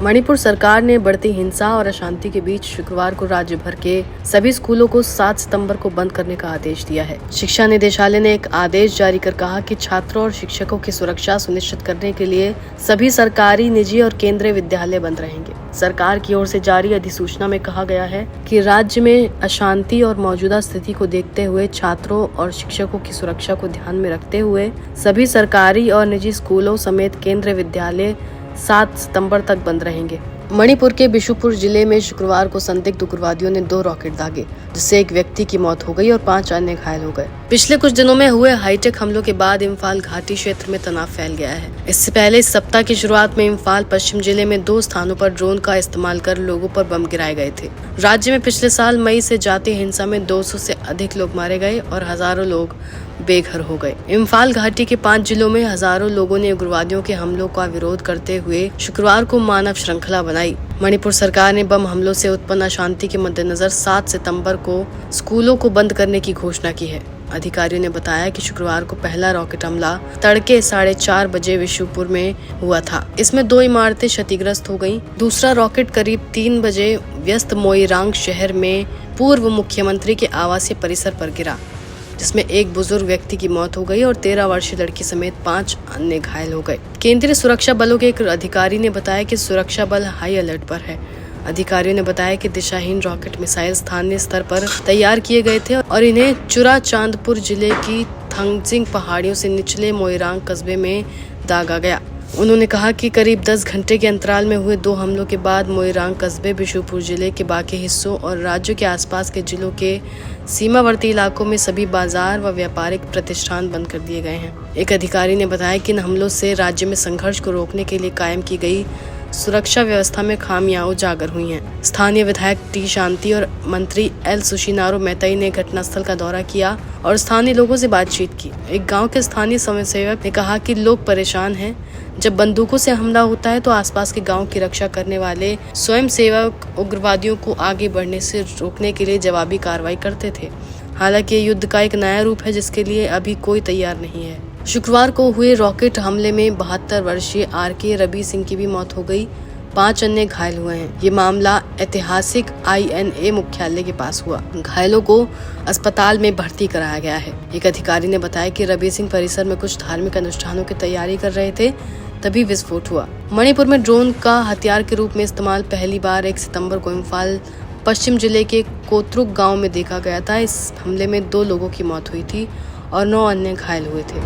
मणिपुर सरकार ने बढ़ती हिंसा और अशांति के बीच शुक्रवार को राज्य भर के सभी स्कूलों को 7 सितंबर को बंद करने का आदेश दिया है। शिक्षा निदेशालय ने एक आदेश जारी कर कहा कि छात्रों और शिक्षकों की सुरक्षा सुनिश्चित करने के लिए सभी सरकारी, निजी और केंद्रीय विद्यालय बंद रहेंगे। सरकार की ओर से जारी अधिसूचना में कहा गया है कि राज्य में अशांति और मौजूदा स्थिति को देखते हुए छात्रों और शिक्षकों की सुरक्षा को ध्यान में रखते हुए सभी सरकारी और निजी स्कूलों समेत केंद्रीय विद्यालय 7 सितंबर तक बंद रहेंगे। मणिपुर के बिशुपुर जिले में शुक्रवार को संदिग्ध उग्रवादियों ने 2 रॉकेट दागे, जिससे एक व्यक्ति की मौत हो गई और 5 अन्य घायल हो गए। पिछले कुछ दिनों में हुए हाईटेक हमलों के बाद इम्फाल घाटी क्षेत्र में तनाव फैल गया है। इससे पहले इस सप्ताह की शुरुआत में इम्फाल पश्चिम जिले में 2 स्थानों पर ड्रोन का इस्तेमाल कर लोगों पर बम गिराए गए थे। राज्य में पिछले साल मई से जाती हिंसा में 200 से अधिक लोग मारे गए और हजारों लोग बेघर हो गए। इम्फाल घाटी के 5 जिलों में हजारों लोगों ने उग्रवादियों के हमलों का विरोध करते हुए शुक्रवार को मानव श्रृंखला बनाई। मणिपुर सरकार ने बम हमलों से उत्पन्न अशांति के मद्देनजर 7 सितंबर को स्कूलों को बंद करने की घोषणा की है। अधिकारियों ने बताया कि शुक्रवार को पहला रॉकेट हमला तड़के 4:30 बजे बिशुपुर में हुआ था। इसमें 2 इमारतें क्षतिग्रस्त हो गईं। दूसरा रॉकेट करीब 3 बजे व्यस्त मोइरांग शहर में पूर्व मुख्यमंत्री के आवासीय परिसर पर गिरा, जिसमें एक बुजुर्ग व्यक्ति की मौत हो गई और 13 वर्षीय लड़की समेत 5 अन्य घायल हो गए। केंद्रीय सुरक्षा बलों के एक अधिकारी ने बताया कि सुरक्षा बल हाई अलर्ट पर है। अधिकारियों ने बताया कि दिशाहीन रॉकेट मिसाइल स्थानीय स्तर पर तैयार किए गए थे और इन्हें चुराचांदपुर जिले की थंगजिंग पहाड़ियों से निचले मोइरांग कस्बे में दागा गया। उन्होंने कहा कि करीब 10 घंटे के अंतराल में हुए 2 हमलों के बाद मोइरांग कस्बे, बिशुपुर जिले के बाकी हिस्सों और राज्य के आसपास के जिलों के सीमावर्ती इलाकों में सभी बाजार व व्यापारिक प्रतिष्ठान बंद कर दिए गए हैं। एक अधिकारी ने बताया कि इन हमलों से राज्य में संघर्ष को रोकने के लिए कायम की गई सुरक्षा व्यवस्था में खामियां उजागर हुई हैं। स्थानीय विधायक टी शांति और मंत्री एल सुशीनारो मैतई ने घटनास्थल का दौरा किया और स्थानीय लोगों से बातचीत की। एक गांव के स्थानीय स्वयंसेवक ने कहा कि लोग परेशान हैं। जब बंदूकों से हमला होता है तो आसपास के गांव की रक्षा करने वाले स्वयंसेवक उग्रवादियों को आगे बढ़ने से रोकने के लिए जवाबी कार्रवाई करते थे। हालांकि ये युद्ध का एक नया रूप है जिसके लिए अभी कोई तैयार नहीं है। शुक्रवार को हुए रॉकेट हमले में 72 वर्षीय RK रवि सिंह की भी मौत हो गई। 5 अन्य घायल हुए हैं। ये मामला ऐतिहासिक INA मुख्यालय के पास हुआ। घायलों को अस्पताल में भर्ती कराया गया है। एक अधिकारी ने बताया कि रवि सिंह परिसर में कुछ धार्मिक अनुष्ठानों की तैयारी कर रहे थे, तभी विस्फोट हुआ। मणिपुर में ड्रोन का हथियार के रूप में इस्तेमाल पहली बार 1 सितंबर को इम्फाल पश्चिम जिले के कोतरुक गांव में देखा गया था। इस हमले में 2 लोगों की मौत हुई थी और 9 अन्य घायल हुए थे।